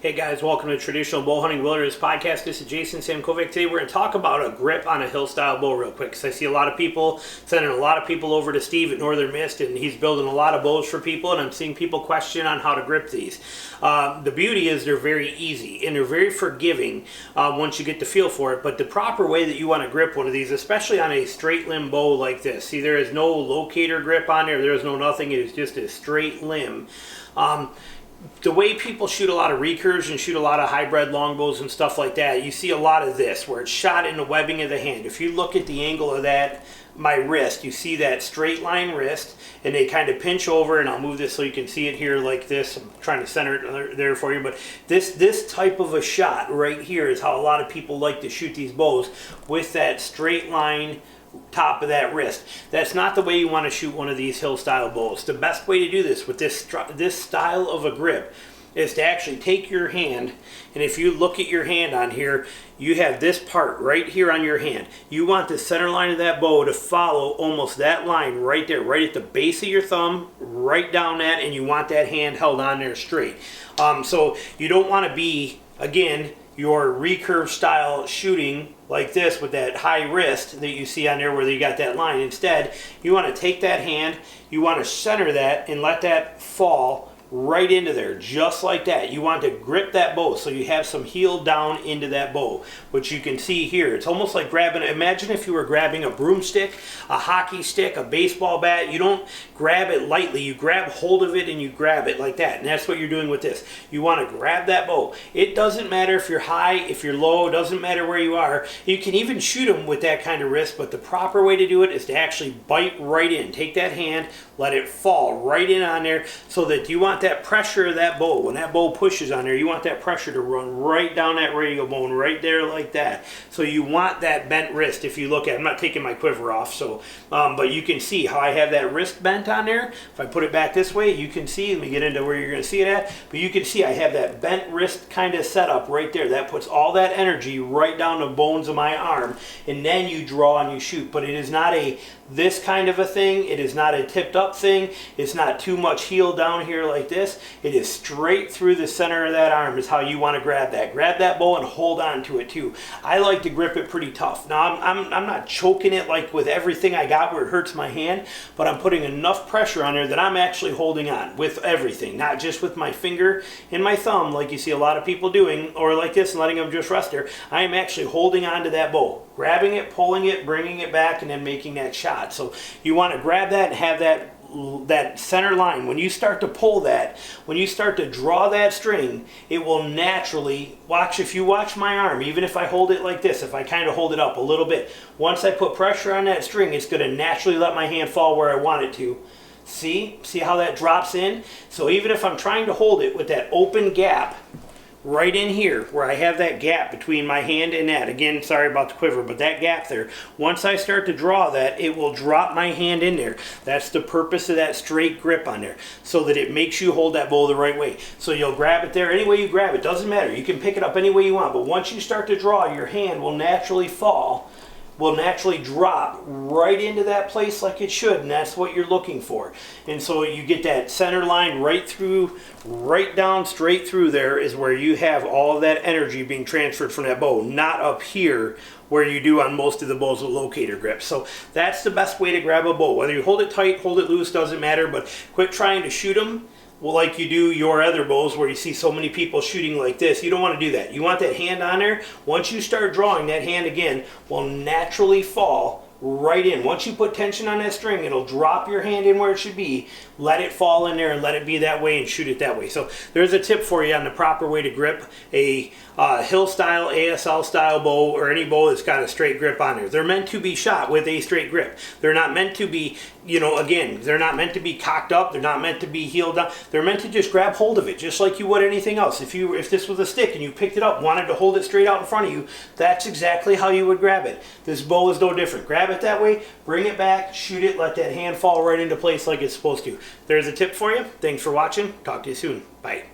Hey guys, welcome to Traditional Bow Hunting Wilderness Podcast. This is Jason Samkovic. Today we're going to talk about a grip on a hill style bow real quick, because I see a lot of people sending a lot of people over to Steve at Northern Mist, and he's building a lot of bows for people, and I'm seeing people question on how to grip these. The beauty is they're very easy and they're very forgiving once you get the feel for it, but the proper way that you want to grip one of these, especially on a straight limb bow like this, see, there is no locator grip on there is no nothing, it is just a straight limb. The way people shoot a lot of recurves and shoot a lot of hybrid longbows and stuff like that, you see a lot of this where it's shot in the webbing of the hand. If you look at the angle of that, my wrist, you see that straight line wrist, and they kind of pinch over, and I'll move this so you can see it here like this. I'm trying to center it there for you, but this type of a shot right here is how a lot of people like to shoot these bows, with that straight line top of that wrist. That's not the way you want to shoot one of these hill style bows. The best way to do this with this style of a grip is to actually take your hand, and if you look at your hand on here, you have this part right here on your hand. You want the center line of that bow to follow almost that line right there, right at the base of your thumb, right down that, and you want that hand held on there straight. So you don't want to be, again, your recurve style shooting like this with that high wrist that you see on there where you got that line. Instead, you want to take that hand, you want to center that and let that fall right into there, just like that. You want to grip that bow so you have some heel down into that bow, which you can see here. It's almost like grabbing, imagine if you were grabbing a broomstick, a hockey stick, a baseball bat. You don't grab it lightly, you grab hold of it and you grab it like that, and that's what you're doing with this. You want to grab that bow. It doesn't matter if you're high, if you're low, it doesn't matter where you are. You can even shoot them with that kind of wrist, but the proper way to do it is to actually bite right in. Take that hand, let it fall right in on there, so that you want that pressure of that bow. When that bow pushes on there, you want that pressure to run right down that radial bone right there like that. So you want that bent wrist. If you look at it, I'm not taking my quiver off, so but you can see how I have that wrist bent on there. If I put it back this way, you can see, let me get into where you're going to see it at, but you can see I have that bent wrist kind of set up right there. That puts all that energy right down the bones of my arm, and then you draw and you shoot. But it is not a this kind of a thing. It is not a tipped up thing. It's not too much heel down here like this. It is straight through the center of that arm is how you want to grab that. Grab that bow and hold on to it too. I like to grip it pretty tough. Now I'm not choking it like with everything I got where it hurts my hand, but I'm putting enough pressure on there that I'm actually holding on with everything, not just with my finger and my thumb like you see a lot of people doing, or like this and letting them just rest there. I am actually holding on to that bow, grabbing it, pulling it, bringing it back, and then making that shot. So you want to grab that and have that center line. When you start to pull that, when you start to draw that string, it will naturally, if you watch my arm, even if I hold it like this, if I kind of hold it up a little bit, once I put pressure on that string, it's going to naturally let my hand fall where I want it to. See how that drops in? So even if I'm trying to hold it with that open gap right in here, where I have that gap between my hand and that, again, sorry about the quiver, but that gap there, once I start to draw that, it will drop my hand in there. That's the purpose of that straight grip on there, so that it makes you hold that bow the right way. So you'll grab it there any way you grab it, doesn't matter. You can pick it up any way you want, but once you start to draw, your hand will naturally fall, will naturally drop right into that place like it should, and that's what you're looking for. And so you get that center line right through, right down straight through there is where you have all of that energy being transferred from that bow, not up here where you do on most of the bows with locator grips. So that's the best way to grab a bow. Whether you hold it tight, hold it loose, doesn't matter, but quit trying to shoot them well, like you do your other bows where you see so many people shooting like this. You don't want to do that. You want that hand on there. Once you start drawing, that hand again will naturally fall right in. Once you put tension on that string, it'll drop your hand in where it should be, let it fall in there and let it be that way and shoot it that way. So there's a tip for you on the proper way to grip a hill style, ASL style bow, or any bow that's got a straight grip on there. They're meant to be shot with a straight grip. They're not meant to be, again, they're not meant to be cocked up. They're not meant to be heeled down. They're meant to just grab hold of it, just like you would anything else. If this was a stick and you picked it up, wanted to hold it straight out in front of you, that's exactly how you would grab it. This bow is no different. Grab it that way, bring it back, shoot it, let that hand fall right into place like it's supposed to. There's a tip for you. Thanks for watching. Talk to you soon. Bye.